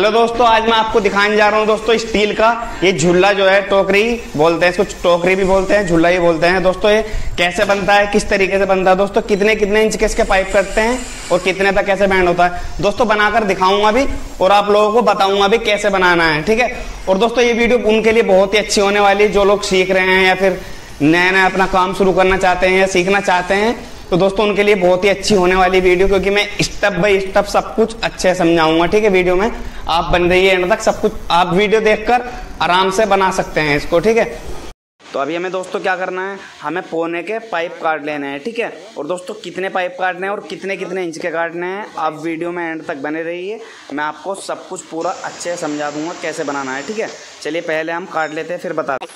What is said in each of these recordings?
Hello दोस्तों, आज मैं आपको दिखाने जा रहा हूँ दोस्तों स्टील का ये झूला जो है, टोकरी बोलते हैं इसको, टोकरी भी बोलते हैं, झूला ही बोलते हैं दोस्तों। ये कैसे बनता है, किस तरीके से बनता है दोस्तों, कितने कितने इंच के इसके पाइप करते हैं और कितने तक कैसे बैंड होता है दोस्तों, बनाकर दिखाऊंगा भी और आप लोगों को बताऊंगा भी कैसे बनाना है, ठीक है। और दोस्तों ये वीडियो उनके लिए बहुत ही अच्छी होने वाली है जो लोग सीख रहे हैं या फिर नया नया अपना काम शुरू करना चाहते हैं या सीखना चाहते हैं, तो दोस्तों उनके लिए बहुत ही अच्छी होने वाली वीडियो, क्योंकि मैं स्टेप बाय स्टेप सब कुछ अच्छे समझाऊंगा, ठीक है। वीडियो में आप बन रही है एंड तक, सब कुछ आप वीडियो देखकर आराम से बना सकते हैं इसको, ठीक है। तो अभी हमें दोस्तों क्या करना है, हमें पौने के पाइप काट लेने हैं, ठीक है। और दोस्तों कितने पाइप काटने हैं और कितने कितने इंच के काटने हैं, आप वीडियो में एंड तक बने रहिए, मैं आपको सब कुछ पूरा अच्छे से समझा दूंगा कैसे बनाना है, ठीक है। चलिए पहले हम काट लेते हैं फिर बताते हैं।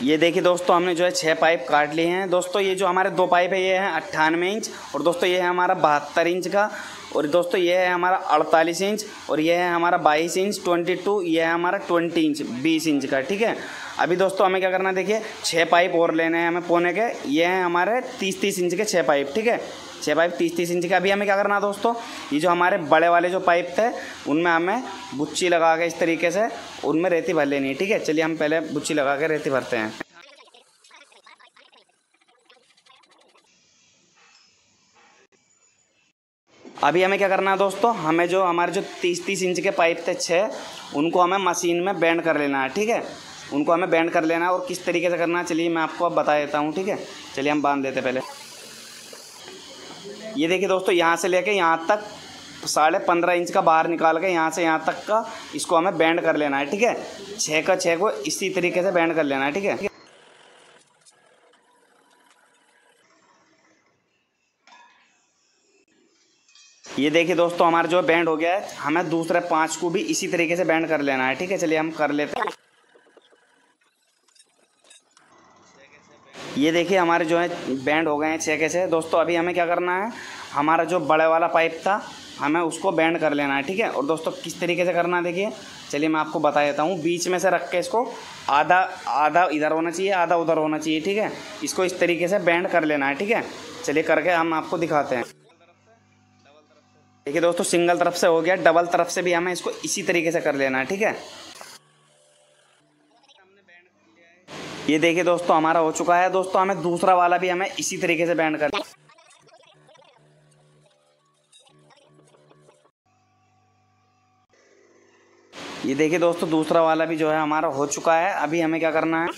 ये देखिए दोस्तों, हमने जो है 6 पाइप काट लिए हैं दोस्तों। ये जो हमारे 2 पाइप है ये है 98 इंच और दोस्तों ये है हमारा 72 इंच का, और दोस्तों ये है हमारा 48 इंच, और ये है हमारा 22 इंच 22, ये है हमारा 20 इंच 20 इंच का, ठीक है। अभी दोस्तों हमें क्या करना है, देखिए 6 पाइप और लेने हैं हमें पौने के, ये हैं हमारे 30-30 इंच के 6 पाइप, ठीक है। 6 पाइप 30-30 इंच के। अभी हमें क्या करना है दोस्तों, ये जो हमारे बड़े वाले जो पाइप थे उनमें हमें बुच्ची लगा के इस तरीके से उनमें रेती भर लेनी है, ठीक है। चलिए हम पहले बुच्ची लगा के रेती भरते हैं। अभी हमें क्या करना है दोस्तों, हमें जो हमारे जो 30-30 इंच के पाइप थे 6, उनको हमें मशीन में बेंड कर लेना है, ठीक है। उनको हमें बेंड कर लेना है और किस तरीके से करना है चलिए मैं आपको अब बता देता हूँ, ठीक है। चलिए हम बांध देते पहले। ये देखिए दोस्तों, यहाँ से लेके यहाँ तक 15.5 इंच का बाहर निकाल के यहाँ से यहाँ तक का इसको हमें बेंड कर लेना है, ठीक है। 6 का 6 को इसी तरीके से बेंड कर लेना है, ठीक है। ये देखिए दोस्तों, हमारा जो बैंड हो गया है, हमें दूसरे 5 को भी इसी तरीके से बैंड कर लेना है, ठीक है। चलिए हम कर लेते हैं। ये देखिए हमारे जो है बैंड हो गए हैं 6 के 6 दोस्तों। अभी हमें क्या करना है, हमारा जो बड़े वाला पाइप था हमें उसको बैंड कर लेना है, ठीक है। और दोस्तों किस तरीके से करना है देखिए, चलिए मैं आपको बता देता हूँ। बीच में से रख के इसको आधा आधा इधर होना चाहिए, आधा उधर होना चाहिए, ठीक है। इसको इस तरीके से बैंड कर लेना है, ठीक है। चलिए करके हम आपको दिखाते हैं। देखिए दोस्तों, सिंगल तरफ से हो गया, डबल तरफ से भी हमें इसको इसी तरीके से कर लेना है, ठीक है। ये देखिए दोस्तों, हमारा हो चुका है दोस्तों। हमें दूसरा वाला भी हमें इसी तरीके से बैंड कर, ये देखिए दोस्तों, दूसरा वाला भी जो है हमारा हो चुका है। अभी हमें क्या करना है,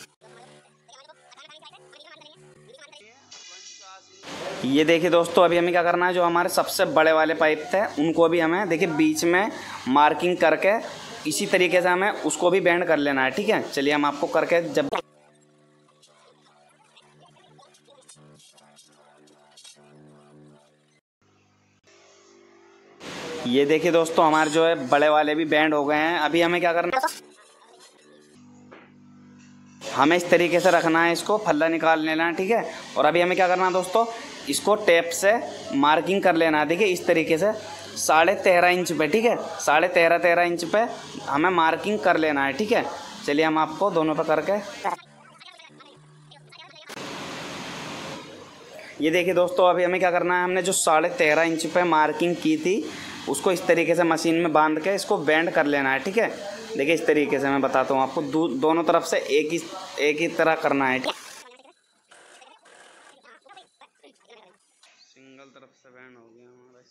ये देखिए दोस्तों, अभी हमें क्या करना है, जो हमारे सबसे बड़े वाले पाइप थे उनको भी हमें देखिए बीच में मार्किंग करके इसी तरीके से हमें उसको भी बैंड कर लेना है, ठीक है। चलिए हम आपको करके जब ये देखिए दोस्तों, हमारे जो है बड़े वाले भी बैंड हो गए हैं। अभी हमें क्या करना है, हमें इस तरीके से रखना है, इसको फल्ला निकाल लेना है, ठीक है। और अभी हमें क्या करना है दोस्तों, इसको टेप से मार्किंग कर लेना है, देखिए इस तरीके से 13.5 इंच पे, ठीक है। 13.5 इंच पे हमें मार्किंग कर लेना है, ठीक है। चलिए हम आपको दोनों पे करके, ये देखिए दोस्तों, अभी हमें क्या करना है, हमने जो 13.5 इंच पे मार्किंग की थी उसको इस तरीके से मशीन में बांध के इसको बेंड कर लेना है, ठीक है। देखिए इस तरीके से मैं बताता हूँ आपको, दोनों तरफ से एक ही तरह करना है, सिंगल तरफ से बैंड हो गया हमारा।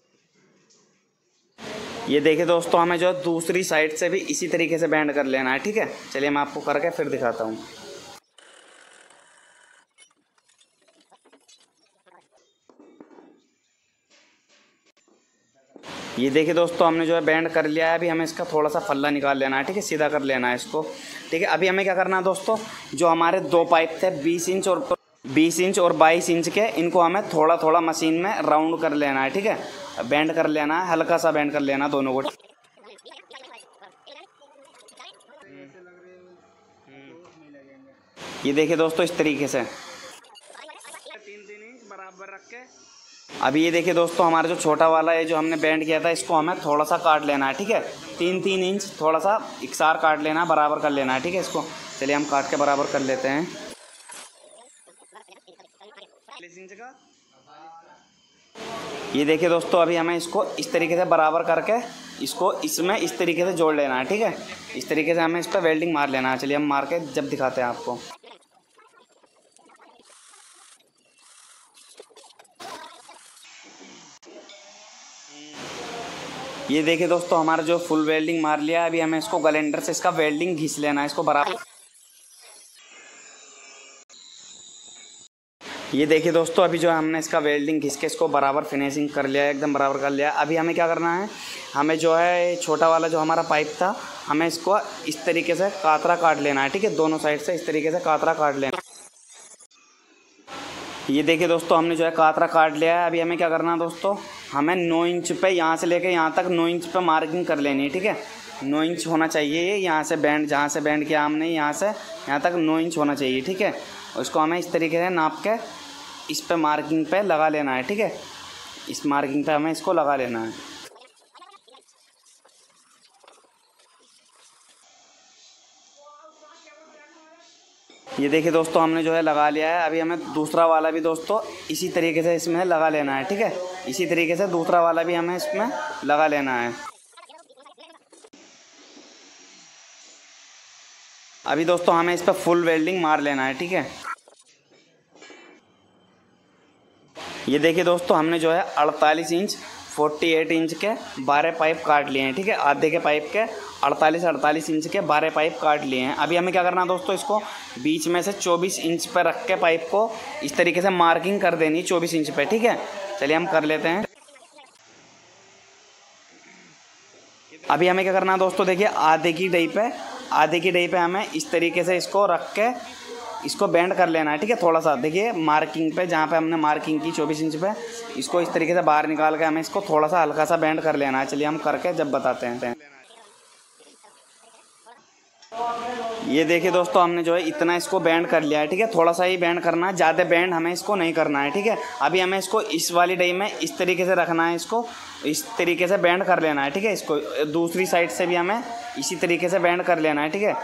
ये देखिए दोस्तों, हमें जो दूसरी साइड से भी इसी तरीके से बैंड कर लेना है, ठीक है। चलिए मैं आपको करके फिर दिखाता हूँ। ये देखिए दोस्तों, हमने जो है बैंड कर लिया है। अभी हमें इसका थोड़ा सा फल्ला निकाल लेना है, ठीक है, सीधा कर लेना है इसको, ठीक है। अभी हमें क्या करना है दोस्तों, जो हमारे 2 पाइप थे 20 इंच और 22 इंच के, इनको हमें थोड़ा थोड़ा मशीन में राउंड कर लेना है, ठीक है। बैंड कर लेना है, हल्का सा बैंड कर लेना दोनों को। ये देखिए दोस्तों, इस तरीके से 3-3 इंच बराबर रख के। अभी ये देखिए दोस्तों, हमारा जो छोटा वाला है जो हमने बैंड किया था इसको हमें थोड़ा सा काट लेना है, ठीक है। 3-3 इंच थोड़ा सा इकसार काट लेना है, बराबर कर लेना है, ठीक है इसको। चलिए हम काट के बराबर कर लेते हैं। 40 इंच का ये देखिए दोस्तों, अभी हमें इसको इस तरीके से बराबर करके इसको इसमें इस तरीके से जोड़ लेना है। ठीक है, इस तरीके से हमें इस पर वेल्डिंग मार लेना है। चलिए हम मार के जब दिखाते हैं आपको। ये देखिए दोस्तों, हमारा जो फुल वेल्डिंग मार लिया है। अभी हमें इसको ग्राइंडर से इसका वेल्डिंग घिस लेना है, इसको बराबर। ये देखिए दोस्तों, अभी जो है हमने इसका वेल्डिंग घिस के इसको बराबर फिनिशिंग कर लिया है, एकदम बराबर कर लिया। अभी हमें क्या करना है, हमें जो है छोटा वाला जो हमारा पाइप था, हमें इसको इस तरीके से कातरा काट लेना है। ठीक है, दोनों साइड से इस तरीके से कातरा काट लेना। ये देखिए दोस्तों, हमने जो है कातरा काट लिया है। अभी हमें क्या करना है दोस्तों, हमें 9 इंच पे यहाँ से लेके यहाँ तक 9 इंच पे मार्किंग कर लेनी है। ठीक है, 9 इंच होना चाहिए ये, यहाँ से बैंड, जहाँ से बैंड किया हमने यहाँ से यहाँ तक 9 इंच होना चाहिए। ठीक है, उसको हमें इस तरीके से नाप के इस पे मार्किंग पे लगा लेना है। ठीक है, इस मार्किंग पे हमें इसको लगा लेना है। ये देखिए दोस्तों, हमने जो है लगा लिया है। अभी हमें दूसरा वाला भी दोस्तों इसी तरीके से इसमें लगा लेना है। ठीक है, इसी तरीके से दूसरा वाला भी हमें इसमें लगा लेना है। अभी दोस्तों हमें इस पर फुल वेल्डिंग मार लेना है। ठीक है, ये देखिए दोस्तों, हमने जो है 48 इंच 48 इंच के 12 पाइप काट लिए हैं। ठीक है, आधे के पाइप के 48 इंच के 12 पाइप काट लिए हैं। अभी हमें क्या करना है दोस्तों, इसको बीच में से 24 इंच पर रख के पाइप को इस तरीके से मार्किंग कर देनी 24 इंच पे। ठीक है, चलिए हम कर लेते हैं। अभी हमें क्या करना है दोस्तों, देखिए आधे की डई पे हमें इस तरीके से इसको रख के इसको बेंड कर लेना है। ठीक है, थोड़ा सा देखिए मार्किंग पे, जहाँ पे हमने मार्किंग की 24 इंच पे, इसको इस तरीके से बाहर निकाल के हमें इसको थोड़ा सा हल्का सा बेंड कर लेना है। चलिए हम करके जब बताते हैं। ये देखिए दोस्तों, हमने जो है इतना इसको बेंड कर लिया है। ठीक है, थोड़ा सा ही बेंड करना है, ज़्यादा बेंड हमें इसको नहीं करना है। ठीक है, अभी हमें इसको इस वाली डई में इस तरीके से रखना है, इसको इस तरीके से बेंड कर लेना है। ठीक है, इसको दूसरी साइड से भी हमें इसी तरीके से बेंड कर लेना है। ठीक है,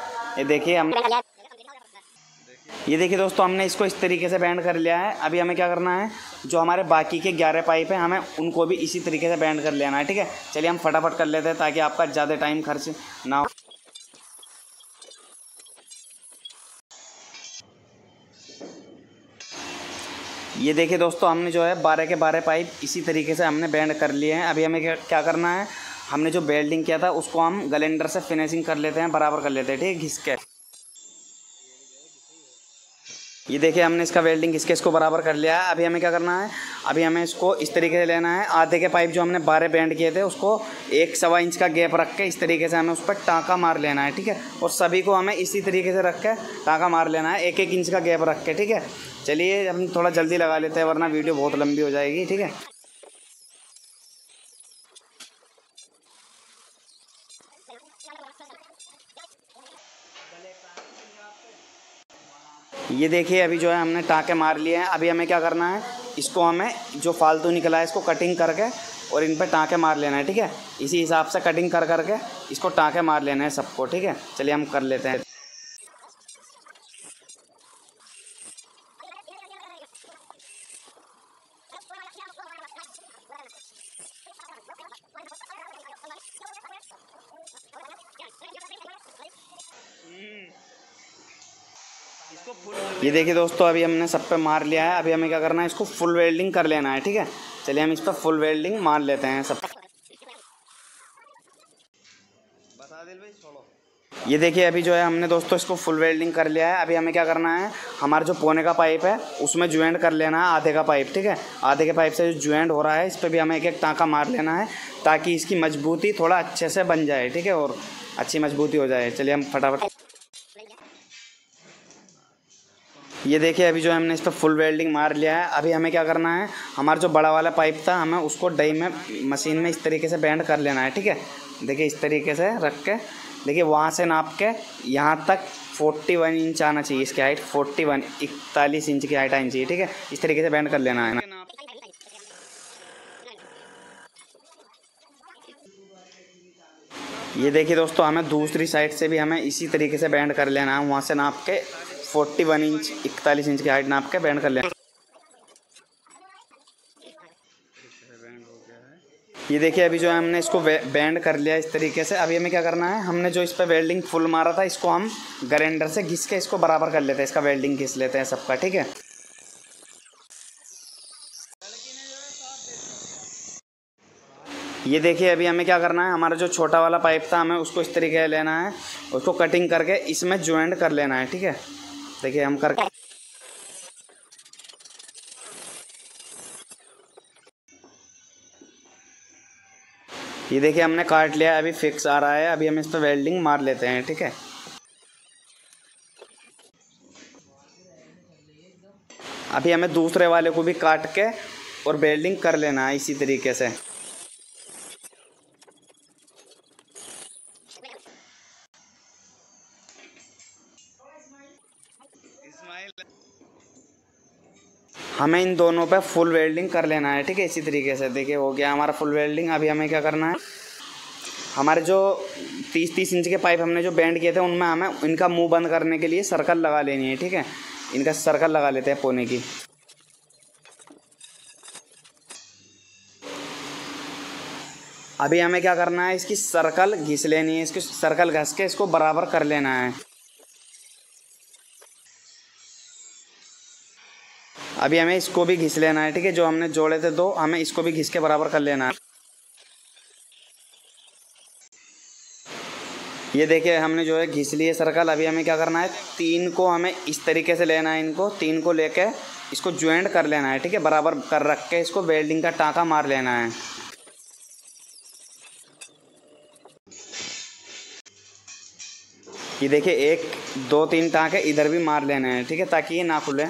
ये देखिए दोस्तों, हमने इसको इस तरीके से बैंड कर लिया है। अभी हमें क्या करना है, जो हमारे बाकी के 11 पाइप हैं, हमें उनको भी इसी तरीके से बैंड कर लेना है। ठीक है, चलिए हम फटाफट कर लेते हैं ताकि आपका ज़्यादा टाइम खर्च ना हो। ये देखिए दोस्तों, हमने जो है 12 के 12 पाइप इसी तरीके से हमने बैंड कर लिए हैं। अभी हमें क्या करना है, हमने जो वेल्डिंग किया था उसको हम ग्राइंडर से फिनिशिंग कर लेते हैं, बराबर कर लेते हैं। ठीक है, घिस के। ये देखिए, हमने इसका वेल्डिंग घिस के इसको बराबर कर लिया है। अभी हमें क्या करना है, अभी हमें इसको इस तरीके से लेना है। आधे के पाइप जो हमने 12 बैंड किए थे उसको 1 सवा इंच का गैप रख के इस तरीके से हमें उस पर टाँका मार लेना है। ठीक है, और सभी को हमें इसी तरीके से रख के टाँका मार लेना है, 1 इंच का गैप रख के। ठीक है, चलिए हम थोड़ा जल्दी लगा लेते हैं वरना वीडियो बहुत लंबी हो जाएगी। ठीक है, ये देखिए, अभी जो है हमने टाँके मार लिए हैं। अभी हमें क्या करना है, इसको हमें जो फालतू निकला है इसको कटिंग करके और इन पे टाँके मार लेना है। ठीक है, इसी हिसाब से कटिंग कर करके इसको टाँके मार लेना है सबको। ठीक है, चलिए हम कर लेते हैं। ये देखिए दोस्तों, अभी हमने सब पे मार लिया है। अभी हमें क्या करना है, इसको फुल वेल्डिंग कर लेना है। ठीक है, चलिए हम इस पर फुल वेल्डिंग मार लेते हैं सब। ये देखिए, अभी जो है हमने दोस्तों इसको फुल वेल्डिंग कर लिया है। अभी हमें क्या करना है, हमारा जो पौने का पाइप है उसमें ज्वाइंट कर लेना है आधे का पाइप। ठीक है, आधे के पाइप से जो ज्वाइंट हो रहा है इस पर भी हमें एक एक टाँका मार लेना है ताकि इसकी मजबूती थोड़ा अच्छे से बन जाए। ठीक है, और अच्छी मजबूती हो जाए। चलिए हम फटाफट। ये देखिए, अभी जो है हमने इस पर फुल वेल्डिंग मार लिया है। अभी हमें क्या करना है, हमारा जो बड़ा वाला पाइप था हमें उसको डई में मशीन में इस तरीके से बेंड कर लेना है। ठीक है, देखिए इस तरीके से रख के, देखिए वहाँ से नाप के यहाँ तक 41 इंच आना चाहिए इसकी हाइट। 41 इंच की हाइट आनी चाहिए। ठीक है, इस तरीके से बेंड कर लेना है। ये देखिए दोस्तों, हमें दूसरी साइड से भी हमें इसी तरीके से बेंड कर लेना है। वहाँ से नाप के 41 इंच 41 इंच की हाइट नाप के बेंड कर लेना। ये देखिए अभी जो है हमने इसको बैंड कर लिया इस तरीके से। अभी हमें क्या करना है, हमने जो इस पर वेल्डिंग फुल मारा था इसको हम ग्राइंडर से घिस के इसको बराबर कर लेते हैं, इसका वेल्डिंग घिस लेते हैं सबका, ठीक है। ये देखिए अभी हमें क्या करना है, हमारा जो छोटा वाला पाइप था हमें उसको इस तरीके से लेना है, उसको कटिंग करके इसमें ज्वाइंट कर लेना है, ठीक है। देखिए हम करके ये देखिए हमने काट लिया, अभी फिक्स आ रहा है। अभी हम इस पर वेल्डिंग मार लेते हैं, ठीक है। अभी हमें दूसरे वाले को भी काट के और वेल्डिंग कर लेना है इसी तरीके से। हमें इन दोनों पे फुल वेल्डिंग कर लेना है, ठीक है, इसी तरीके से। देखिए हो गया हमारा फुल वेल्डिंग। अभी हमें क्या करना है, हमारे जो 30-30 इंच के पाइप हमने जो बैंड किए थे उनमें हमें इनका मुंह बंद करने के लिए सर्कल लगा लेनी है, ठीक है। इनका सर्कल लगा लेते हैं पोने की। अभी हमें क्या करना है, इसकी सर्कल घिस लेनी है, इसकी सर्कल घस के इसको बराबर कर लेना है। अभी हमें इसको भी घिस लेना है, ठीक है, जो हमने जोड़े थे दो, हमें इसको भी घिस के बराबर कर लेना है। ये देखिए हमने जो है घिस लिए सर्कल। अभी हमें क्या करना है, 3 को हमें इस तरीके से लेना है, इनको 3 को लेके इसको ज्वाइंट कर लेना है, ठीक है, बराबर कर रख के इसको वेल्डिंग का टाँका मार लेना है। ये देखिए 1 2 3 टाँके इधर भी मार लेना है, ठीक है, ताकि ये ना खुले।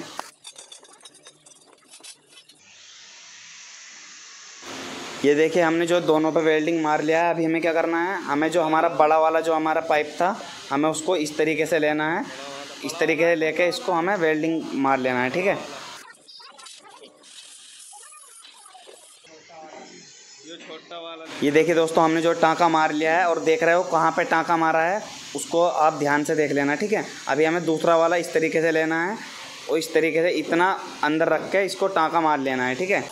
ये देखिए हमने जो दोनों पे वेल्डिंग मार लिया है। अभी हमें क्या करना है, हमें जो हमारा बड़ा वाला जो हमारा पाइप था हमें उसको इस तरीके से लेना है, इस तरीके से लेके इसको हमें वेल्डिंग मार लेना है, ठीक है। ये देखिए दोस्तों हमने जो टाँका मार लिया है, और देख रहे हो कहाँ पे टाँका मारा है उसको आप ध्यान से देख लेना, ठीक है। अभी हमें दूसरा वाला इस तरीके से लेना है और इस तरीके से इतना अंदर रख के इसको टाँका मार लेना है, ठीक है।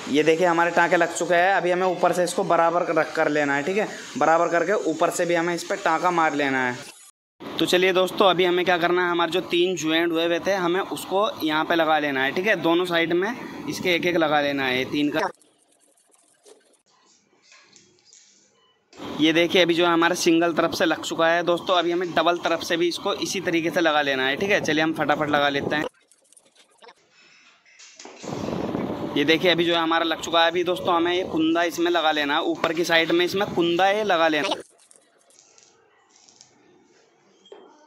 ये देखिए हमारे टाँके लग चुके हैं। अभी हमें ऊपर से इसको बराबर रख कर लेना है, ठीक है। बराबर करके ऊपर से भी हमें इस पर टाँका मार लेना है। तो चलिए दोस्तों अभी हमें क्या करना है, हमारे जो 3 ज्वाइंट हुए थे हमें उसको यहाँ पे लगा लेना है, ठीक है। दोनों साइड में इसके एक एक लगा लेना है, 3 का। ये देखिए अभी जो है हमारा सिंगल तरफ से लग चुका है दोस्तों। अभी हमें डबल तरफ से भी इसको इसी तरीके से लगा लेना है, ठीक है। चलिए हम फटाफट लगा लेते हैं। ये देखिए अभी जो है हमारा लग चुका है। अभी दोस्तों हमें ये कुंदा इसमें लगा लेना है, ऊपर की साइड में इसमें कुंदा ये लगा लेना है।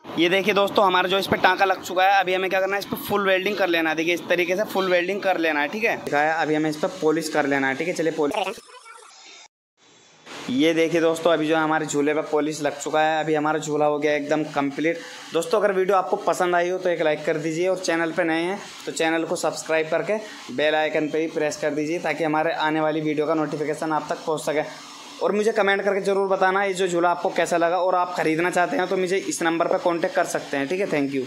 ये देखिए दोस्तों हमारा जो इस पर टाँका लग चुका है। अभी हमें क्या करना है, इस पर फुल वेल्डिंग कर लेना है। देखिए इस तरीके से फुल वेल्डिंग कर लेना है, ठीक है। दिखाया अभी हमें इस पर पॉलिश कर लेना है, ठीक है। चलिए पॉलिश। ये देखिए दोस्तों अभी जो है हमारे झूले पर पॉलिश लग चुका है। अभी हमारा झूला हो गया एकदम कंप्लीट। दोस्तों अगर वीडियो आपको पसंद आई हो तो एक लाइक कर दीजिए, और चैनल पे नए हैं तो चैनल को सब्सक्राइब करके बेल आइकन पे ही प्रेस कर दीजिए, ताकि हमारे आने वाली वीडियो का नोटिफिकेशन आप तक पहुँच सके। और मुझे कमेंट करके ज़रूर बताना ये जो झूला आपको कैसा लगा, और आप ख़रीदना चाहते हैं तो मुझे इस नंबर पर कॉन्टैक्ट कर सकते हैं, ठीक है। Thank you.